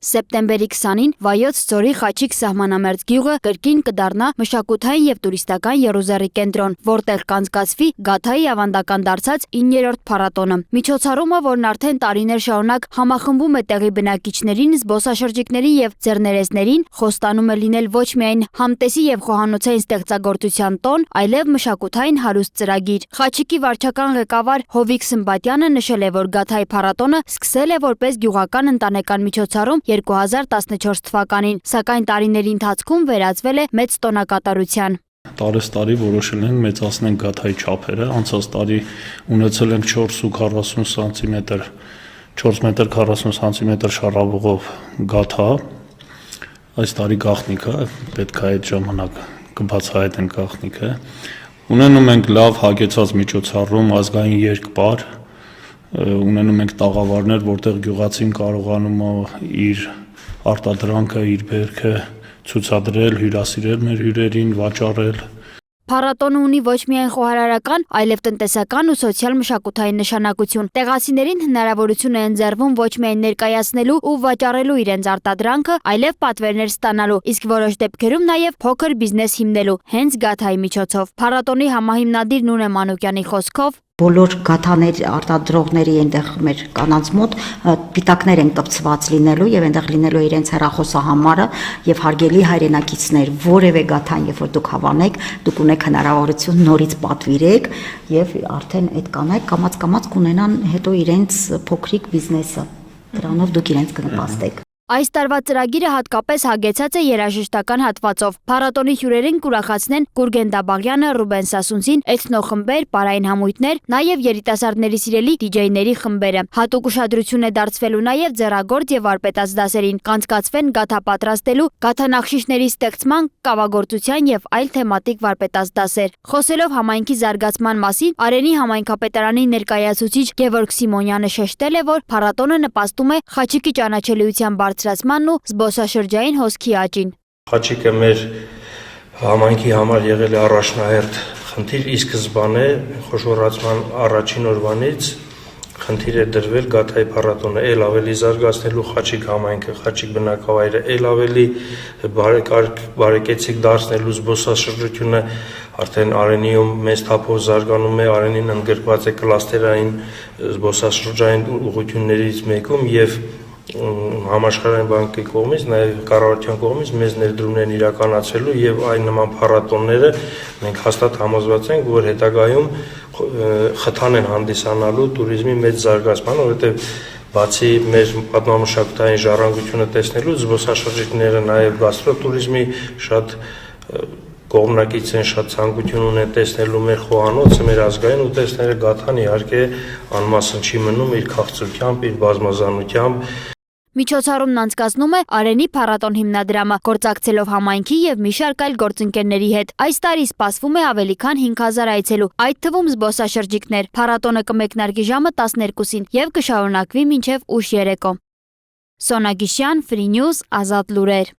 Սեպտեմբերի 20-ին Վայոց ձորի Խաչիկ սահմանամերձ գյուղը կրկին կդառնա մշակութային և տուրիստական եռուզեռի կենտրոն, որտեղ կանցկացվի Գաթայի ավանդական դարձած 9-րդ փառատոնը։ Միջոցառումը, որն արդեն տարիներ շարունակ համախմբում է տեղի բնակիչներին, զբոսաշրջիկներին և ձեռներեցներին, խոստանում է լինել ոչ միայն համտեսի և խոհանոցային ստեղծագործության տոն, այլև մշակութային հարուստ ծրագիր։ Խաչիկի վարչական ղեկավար Հովիկ Սմբատյանը նշել է, որ Գաթայի փառատոնը սկսել է որպես գյուղական ընտանեկան միջոցառում 2014 թվականին, սակայն տարիների ընթացքում վերածվել է մեծ տոնակատարության։ Տարեստարի որոշել ենք մեծացնել Գաթայի չափերը, անցած տարի ունեցել ենք 4,40 սմ, 4 մետր 40 սանտիմետր շառավղով Գաթա, այս տարի գաղտնիքը, պետք է այդ ժամանակ կբացահայտենք գաղտնիքը, ունենում ենք լավ հագեցած միջոցառում, ազգային երկպար, ունենում ենք տաղավարներ, որտեղ գյուղացին կարողանում է իր արտադրանքը, իր բերքը ցուցադրել, հյուրասիրել մեր հյուրերին, վաճառել։ Փառատոնը ունի ոչ միայն խոհարարական, այլև տնտեսական ու սոցիալ-մշակութային նշանակություն։ Տեղացիներին հնարավորություն է ընձեռվում ոչ միայն ներկայացնելու ու վաճառելու իրենց արտադրանքը, այլև պատվերներ ստանալու, իսկ որոշ դեպքերում նաև փոքր բիզնես հիմնելու, հենց Գաթայի միջոցով։ Փառատոնի համահիմնադիր Նունե Մանուկյանի խոսքով բոլոր գաթաներ արտադրողների այնտեղ մեր կանանց մոտ պիտակներ են կպցված լինելու եւ այնտեղ լինելու է իրենց հեռախոսահամարը եւ հարգելի հայրենակիցներ, որևէ գաթան, երբ որ դուք հավանեք, դուք ունեք հնարավորություն նորից պատվիրեք եւ արդեն այդ կանայք կամաց կունենան հետո իրենց փոքրիկ բիզնեսը։ Դրանով դուք իրենց կնպաստեք։ Այս տարվա ծրագիրը հատկապես հագեցած է երաժշտական հատվածով։ Փառատոնի հյուրերին կուրախացնեն Գուրգեն Դաբաղյանը, Ռուբեն Սասունցին, էթնոխմբեր, պարային համույթներ, նաև երիտասարդների սիրելի դիջեյների խմբերը։ Հատուկ ուշադրություն է դարձվելու նաև ձեռագործ եւ վարպետաց դասերին, կանցկացվեն գաթա պատրաստելու, գաթանախշիշների ստեղծման, կավագործության եւ այլ թեմատիկ վարպետաց դասեր։ Խոսելով համայնքի զարգացման մասին, Արենի համայնքապետարանի ներկայացուցիչ Գևորգ Սիմոնյանը շեշտել է, որ փառատոնը նպաստում է Խաչիկի ճանաչելիության բարձրացմանն ու զբոսաշրջային հոսքի աճին։ Խաչիկը մեր համայնքի համար եղել է առաջնահերթ խնդիր, ի սկզբանե խոշորացման առաջին օրվանից խնդիր է դրվել Գաթայի փառատոնը ել ավելի զարգացնելու Խաչիկ համայնքը, Խաչիկ բնակավայրը ել ավելի բարեկեցիկ դարձնելու, զբոսաշրջությունը արդեն Արենիում մեծ թափով զարգանում է, Արենին ընդգրկված է կլաստերային զբոսաշրջային ուղղություններից մեկում եւ համաշխարհային բանկի կողմից, նաև կառավարության կողմից մեծ ներդրումներ իրականացելու եւ այն նման փառատոնները մենք հաստատ համոզված ենք, որ հետագայում խթան են հանդիսանալու туриզմի մեծ զարգացմանը, որովհետեւ բացի մեր պատմամշակութային ժառանգությունը տեսնելու, զբոսաշրջիկները նաև գաստրոտուրիզմի շատ կողմնակից են, շատ ցանկություն ունեն տեսնելու մեր խոհանոցը, մեր ազգային ուտեստները, Գաթան իհարկե անմասն չի մնում իր քաղցրությամբ, իր բազմազանությամբ։ Միջոցառումն անցկացնում է Արենի փառատոն հիմնադրամը, գործակցելով համայնքի եւ մի շարք այլ գործընկերների հետ։ Այս տարի սպասվում է ավելի քան 5000 այցելու, այդ թվում զբոսաշրջիկներ։ Փառատոնը կմեկնարկի ժամը 12-ին եւ կշարունակվի մինչեւ ուշ երեկո։ Սոնա Գիշյան, Free News, Ազատ լուրեր։